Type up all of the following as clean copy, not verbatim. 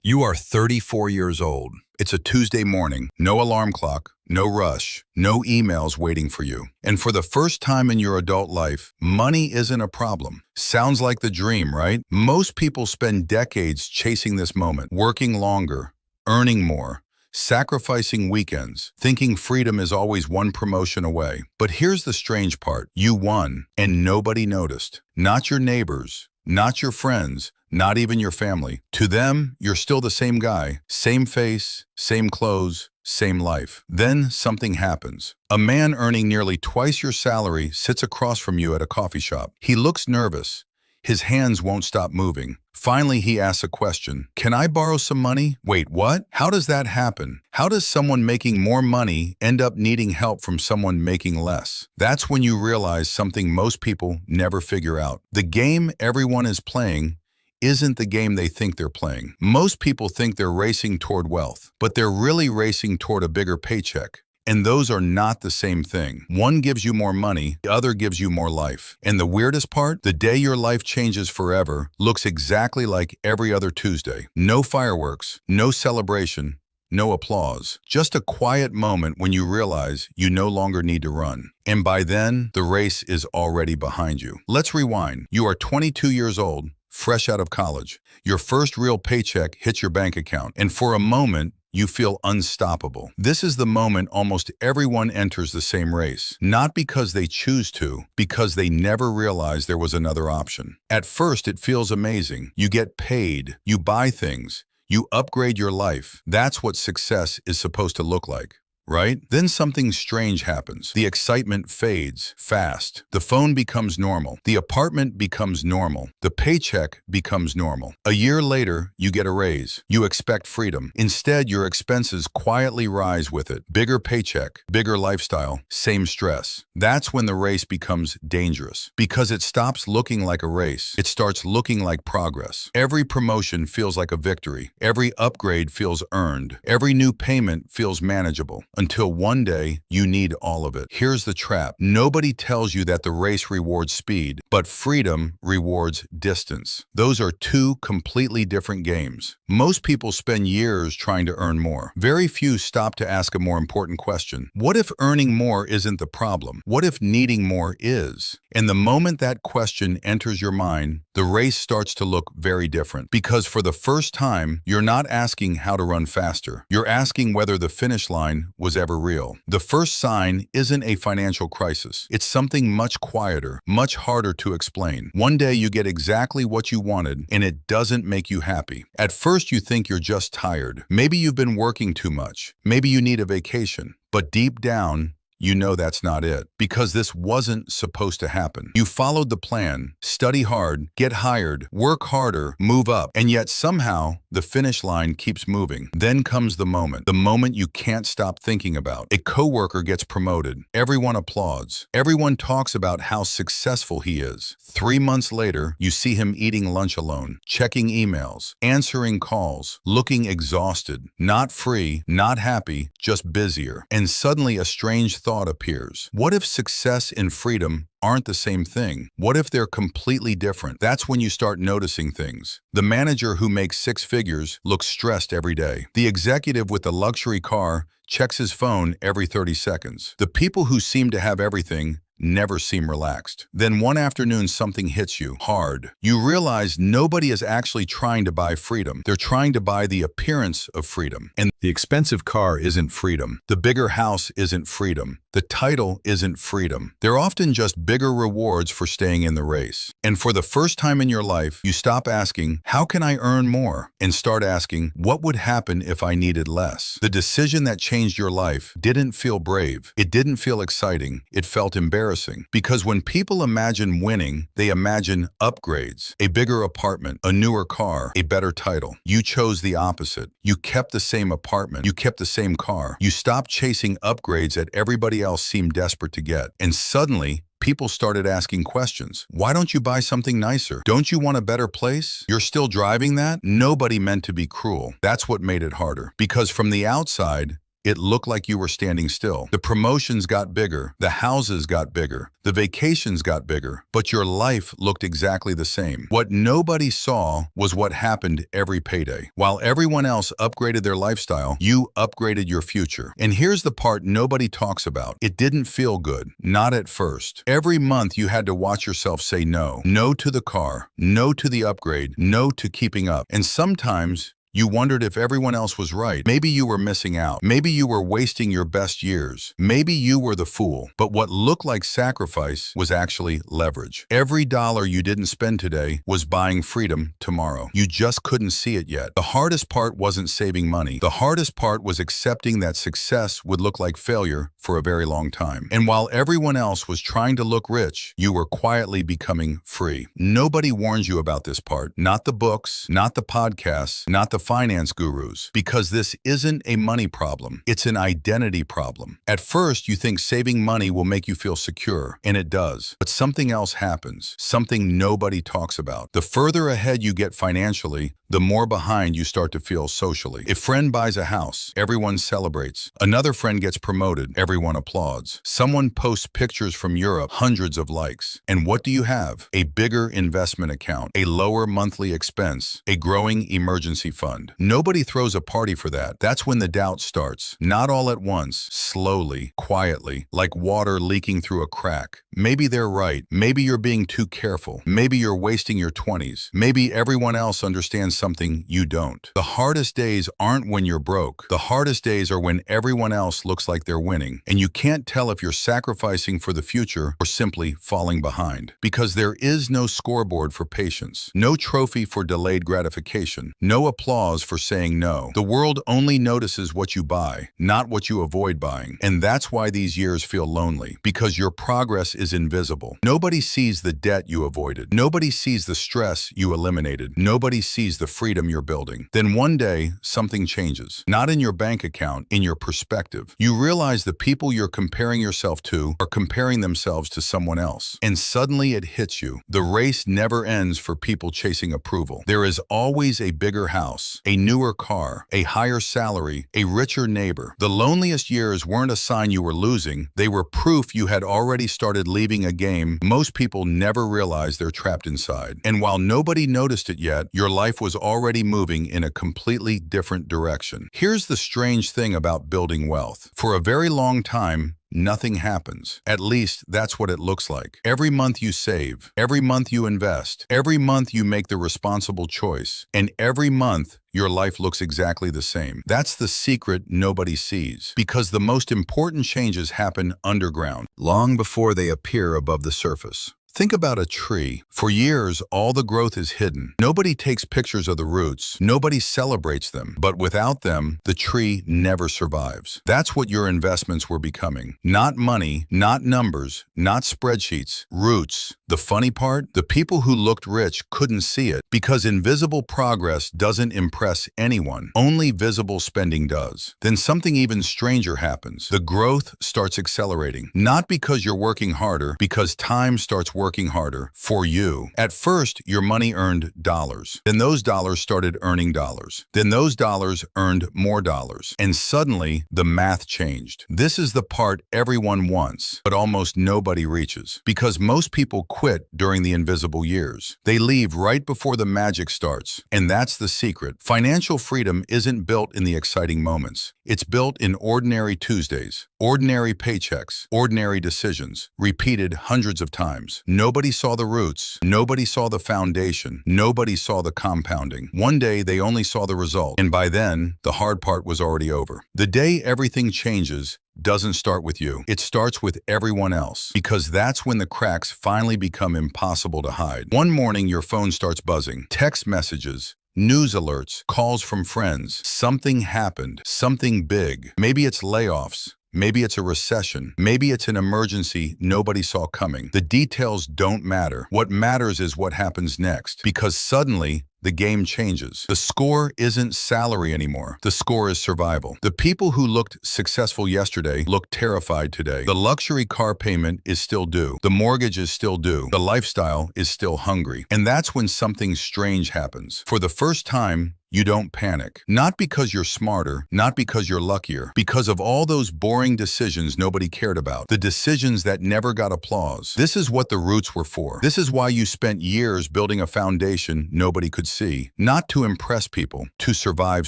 You are 34 years old. It's a Tuesday morning, no alarm clock, no rush, no emails waiting for you. And for the first time in your adult life, money isn't a problem. Sounds like the dream, right? Most people spend decades chasing this moment, working longer, earning more, sacrificing weekends, thinking freedom is always one promotion away. But here's the strange part. You won, and nobody noticed. Not your neighbors, not your friends, not even your family. To them, you're still the same guy, same face, same clothes, same life. Then something happens. A man earning nearly twice your salary sits across from you at a coffee shop. He looks nervous. His hands won't stop moving. Finally, he asks a question. Can I borrow some money? Wait, what? How does that happen? How does someone making more money end up needing help from someone making less? That's when you realize something most people never figure out. The game everyone is playing isn't the game they think they're playing. Most people think they're racing toward wealth, but they're really racing toward a bigger paycheck. And those are not the same thing. One gives you more money, the other gives you more life. And the weirdest part, the day your life changes forever looks exactly like every other Tuesday. No fireworks, no celebration, no applause. Just a quiet moment when you realize you no longer need to run. And by then, the race is already behind you. Let's rewind. You are 22 years old, fresh out of college. Your first real paycheck hits your bank account. And for a moment, you feel unstoppable. This is the moment almost everyone enters the same race, not because they choose to, because they never realized there was another option. At first, it feels amazing. You get paid, you buy things, you upgrade your life. That's what success is supposed to look like. Right? Then something strange happens. The excitement fades fast. The phone becomes normal. The apartment becomes normal. The paycheck becomes normal. A year later, you get a raise. You expect freedom. Instead, your expenses quietly rise with it. Bigger paycheck, bigger lifestyle, same stress. That's when the race becomes dangerous because it stops looking like a race. It starts looking like progress. Every promotion feels like a victory. Every upgrade feels earned. Every new payment feels manageable. Until one day, you need all of it. Here's the trap. Nobody tells you that the race rewards speed, but freedom rewards distance. Those are two completely different games. Most people spend years trying to earn more. Very few stop to ask a more important question. What if earning more isn't the problem? What if needing more is? And the moment that question enters your mind, the race starts to look very different. Because for the first time, you're not asking how to run faster. You're asking whether the finish line was ever real. The first sign isn't a financial crisis. It's something much quieter, much harder to explain. One day you get exactly what you wanted, and it doesn't make you happy. At first you think you're just tired. Maybe you've been working too much. Maybe you need a vacation. But deep down, you know that's not it, because this wasn't supposed to happen. You followed the plan, study hard, get hired, work harder, move up, and yet somehow the finish line keeps moving. Then comes the moment you can't stop thinking about. A coworker gets promoted. Everyone applauds. Everyone talks about how successful he is. 3 months later, you see him eating lunch alone, checking emails, answering calls, looking exhausted, not free, not happy, just busier. And suddenly a strange thought appears. What if success and freedom aren't the same thing? What if they're completely different? That's when you start noticing things. The manager who makes 6 figures looks stressed every day. The executive with the luxury car checks his phone every 30 seconds. The people who seem to have everything never seem relaxed. Then one afternoon something hits you hard. You realize nobody is actually trying to buy freedom. They're trying to buy the appearance of freedom. And the expensive car isn't freedom. The bigger house isn't freedom. The title isn't freedom. They're often just bigger rewards for staying in the race. And for the first time in your life, you stop asking, how can I earn more? And start asking, what would happen if I needed less? The decision that changed your life didn't feel brave. It didn't feel exciting. It felt embarrassing. Because when people imagine winning, they imagine upgrades, a bigger apartment, a newer car, a better title. You chose the opposite. You kept the same apartment. You kept the same car. You stopped chasing upgrades that everybody else seemed desperate to get. And suddenly, people started asking questions. Why don't you buy something nicer? Don't you want a better place? You're still driving that? Nobody meant to be cruel. That's what made it harder. Because from the outside, it looked like you were standing still. The promotions got bigger, the houses got bigger, the vacations got bigger, but your life looked exactly the same. What nobody saw was what happened every payday. While everyone else upgraded their lifestyle, you upgraded your future. And here's the part nobody talks about. It didn't feel good, not at first. Every month you had to watch yourself say no. No to the car, no to the upgrade, no to keeping up. And sometimes you wondered if everyone else was right. Maybe you were missing out. Maybe you were wasting your best years. Maybe you were the fool. But what looked like sacrifice was actually leverage. Every dollar you didn't spend today was buying freedom tomorrow. You just couldn't see it yet. The hardest part wasn't saving money. The hardest part was accepting that success would look like failure for a very long time. And while everyone else was trying to look rich, you were quietly becoming free. Nobody warns you about this part. Not the books, not the podcasts, not the finance gurus, because this isn't a money problem. It's an identity problem. At first, you think saving money will make you feel secure, and it does. But something else happens, something nobody talks about. The further ahead you get financially, the more behind you start to feel socially. If a friend buys a house, everyone celebrates. Another friend gets promoted, everyone applauds. Someone posts pictures from Europe, hundreds of likes. And what do you have? A bigger investment account, a lower monthly expense, a growing emergency fund. Nobody throws a party for that. That's when the doubt starts. Not all at once, slowly, quietly, like water leaking through a crack. Maybe they're right. Maybe you're being too careful. Maybe you're wasting your 20s. Maybe everyone else understands something you don't. The hardest days aren't when you're broke. The hardest days are when everyone else looks like they're winning. And you can't tell if you're sacrificing for the future or simply falling behind. Because there is no scoreboard for patience, no trophy for delayed gratification, no applause for saying no. The world only notices what you buy, not what you avoid buying. And that's why these years feel lonely, because your progress is invisible. Nobody sees the debt you avoided. Nobody sees the stress you eliminated. Nobody sees the freedom you're building. Then one day, something changes. Not in your bank account, in your perspective. You realize the people you're comparing yourself to are comparing themselves to someone else. And suddenly it hits you. The race never ends for people chasing approval. There is always a bigger house, a newer car, a higher salary, a richer neighbor. The loneliest years weren't a sign you were losing. They were proof you had already started leaving a game most people never realize they're trapped inside. And while nobody noticed it yet, your life was already moving in a completely different direction. Here's the strange thing about building wealth. For a very long time, nothing happens. At least that's what it looks like. Every month you save, every month you invest, every month you make the responsible choice, and every month your life looks exactly the same. That's the secret nobody sees, because the most important changes happen underground, long before they appear above the surface. Think about a tree. For years, all the growth is hidden. Nobody takes pictures of the roots. Nobody celebrates them. But without them, the tree never survives. That's what your investments were becoming. Not money, not numbers, not spreadsheets. Roots. The funny part? The people who looked rich couldn't see it, because invisible progress doesn't impress anyone. Only visible spending does. Then something even stranger happens. The growth starts accelerating. Not because you're working harder, because time starts working harder for you. At first, your money earned dollars. Then those dollars started earning dollars. Then those dollars earned more dollars. And suddenly, the math changed. This is the part everyone wants, but almost nobody reaches. Because most people quit during the invisible years. They leave right before the magic starts. And that's the secret. Financial freedom isn't built in the exciting moments. It's built in ordinary Tuesdays, ordinary paychecks, ordinary decisions, repeated hundreds of times. Nobody saw the roots. Nobody saw the foundation. Nobody saw the compounding. One day, they only saw the result. And by then, the hard part was already over. The day everything changes doesn't start with you. It starts with everyone else, because that's when the cracks finally become impossible to hide. One morning, your phone starts buzzing. Text messages, news alerts, calls from friends. Something happened. Something big. Maybe it's layoffs. Maybe it's a recession. Maybe it's an emergency nobody saw coming. The details don't matter. What matters is what happens next, because suddenly, the game changes. The score isn't salary anymore. The score is survival. The people who looked successful yesterday look terrified today. The luxury car payment is still due. The mortgage is still due. The lifestyle is still hungry. And that's when something strange happens. For the first time, you don't panic. Not because you're smarter, not because you're luckier, because of all those boring decisions nobody cared about, the decisions that never got applause. This is what the roots were for. This is why you spent years building a foundation nobody could see, not to impress people, to survive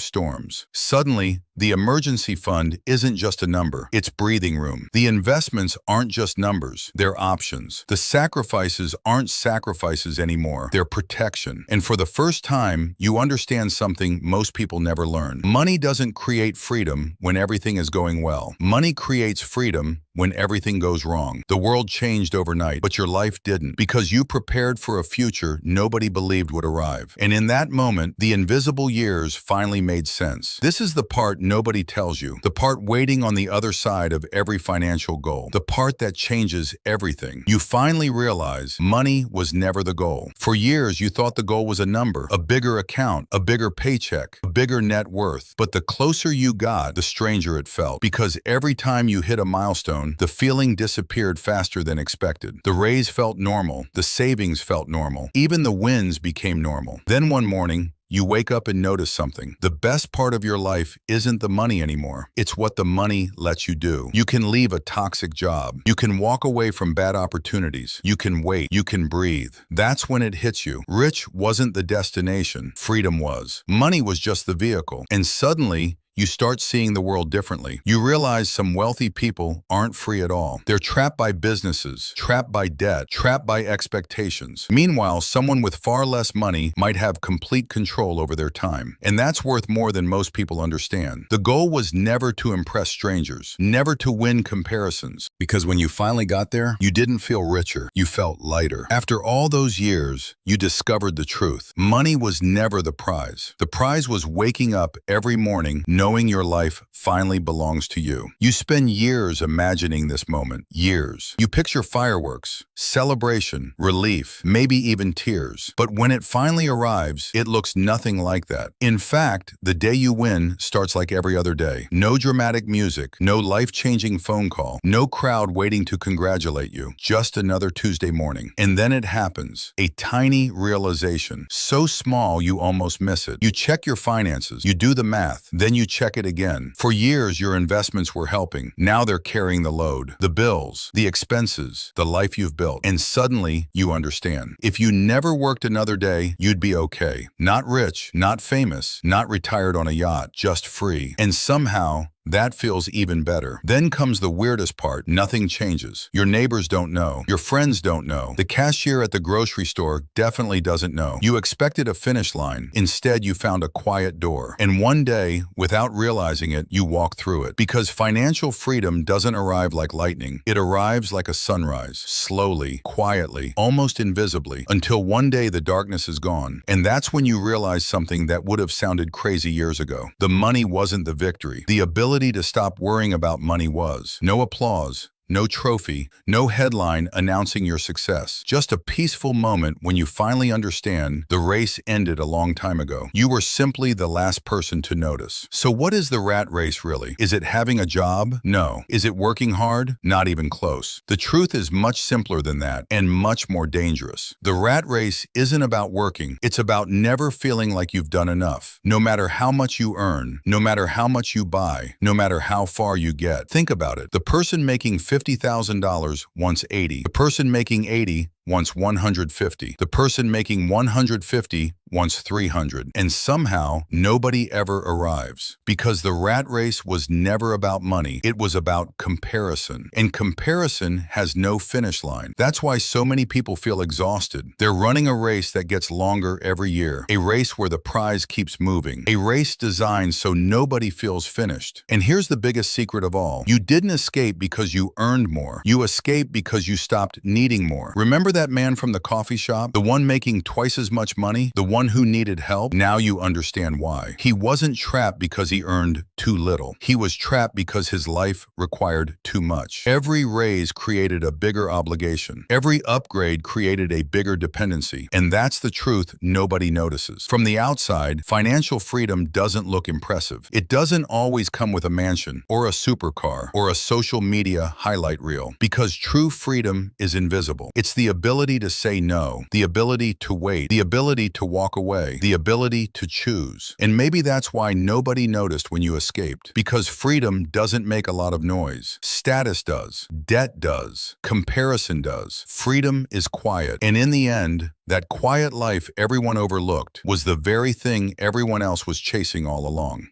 storms. Suddenly, the emergency fund isn't just a number, it's breathing room. The investments aren't just numbers, they're options. The sacrifices aren't sacrifices anymore, they're protection. And for the first time, you understand something most people never learn. Money doesn't create freedom when everything is going well. Money creates freedom when everything goes wrong. The world changed overnight, but your life didn't, because you prepared for a future nobody believed would arrive. And in that moment, the invisible years finally made sense. This is the part nobody tells you, the part waiting on the other side of every financial goal, the part that changes everything. You finally realize money was never the goal. For years, you thought the goal was a number, a bigger account, a bigger paycheck, a bigger net worth. But the closer you got, the stranger it felt, because every time you hit a milestone, the feeling disappeared faster than expected. The raise felt normal, the savings felt normal, even the wins became normal. Then one morning, you wake up and notice something. The best part of your life isn't the money anymore. It's what the money lets you do. You can leave a toxic job. You can walk away from bad opportunities. You can wait. You can breathe. That's when it hits you. Rich wasn't the destination. Freedom was. Money was just the vehicle. And suddenly, you start seeing the world differently. You realize some wealthy people aren't free at all. They're trapped by businesses, trapped by debt, trapped by expectations. Meanwhile, someone with far less money might have complete control over their time. And that's worth more than most people understand. The goal was never to impress strangers, never to win comparisons. Because when you finally got there, you didn't feel richer, you felt lighter. After all those years, you discovered the truth. Money was never the prize. The prize was waking up every morning knowing your life finally belongs to you. You spend years imagining this moment, years. You picture fireworks, celebration, relief, maybe even tears. But when it finally arrives, it looks nothing like that. In fact, the day you win starts like every other day. No dramatic music, no life-changing phone call, no crowd waiting to congratulate you. Just another Tuesday morning. And then it happens. A tiny realization, so small you almost miss it. You check your finances, you do the math, then you check it again. For years, your investments were helping. Now they're carrying the load, the bills, the expenses, the life you've built. And suddenly, you understand. If you never worked another day, you'd be okay. Not rich, not famous, not retired on a yacht, just free. And somehow, that feels even better. Then comes the weirdest part. Nothing changes. Your neighbors don't know. Your friends don't know. The cashier at the grocery store definitely doesn't know. You expected a finish line. Instead, you found a quiet door. And one day, without realizing it, you walk through it. Because financial freedom doesn't arrive like lightning. It arrives like a sunrise, slowly, quietly, almost invisibly, until one day the darkness is gone. And that's when you realize something that would have sounded crazy years ago. The money wasn't the victory. The ability to stop worrying about money was. No applause, no trophy, no headline announcing your success. Just a peaceful moment when you finally understand the race ended a long time ago. You were simply the last person to notice. So what is the rat race really? Is it having a job? No. Is it working hard? Not even close. The truth is much simpler than that and much more dangerous. The rat race isn't about working. It's about never feeling like you've done enough. No matter how much you earn, no matter how much you buy, no matter how far you get. Think about it. The person making $50,000 wants 80. The person making 80 wants 150. The person making 150 wants 300. And somehow, nobody ever arrives. Because the rat race was never about money. It was about comparison. And comparison has no finish line. That's why so many people feel exhausted. They're running a race that gets longer every year. A race where the prize keeps moving. A race designed so nobody feels finished. And here's the biggest secret of all. You didn't escape because you earned more. You escaped because you stopped needing more. Remember that man from the coffee shop? The one making twice as much money? The one who needed help? Now you understand why. He wasn't trapped because he earned too little. He was trapped because his life required too much. Every raise created a bigger obligation. Every upgrade created a bigger dependency. And that's the truth nobody notices. From the outside, financial freedom doesn't look impressive. It doesn't always come with a mansion, or a supercar, or a social media highlight reel. Because true freedom is invisible. It's the ability ability to say no, the ability to wait, the ability to walk away, the ability to choose. And maybe that's why nobody noticed when you escaped. Because freedom doesn't make a lot of noise. Status does. Debt does. Comparison does. Freedom is quiet. And in the end, that quiet life everyone overlooked was the very thing everyone else was chasing all along.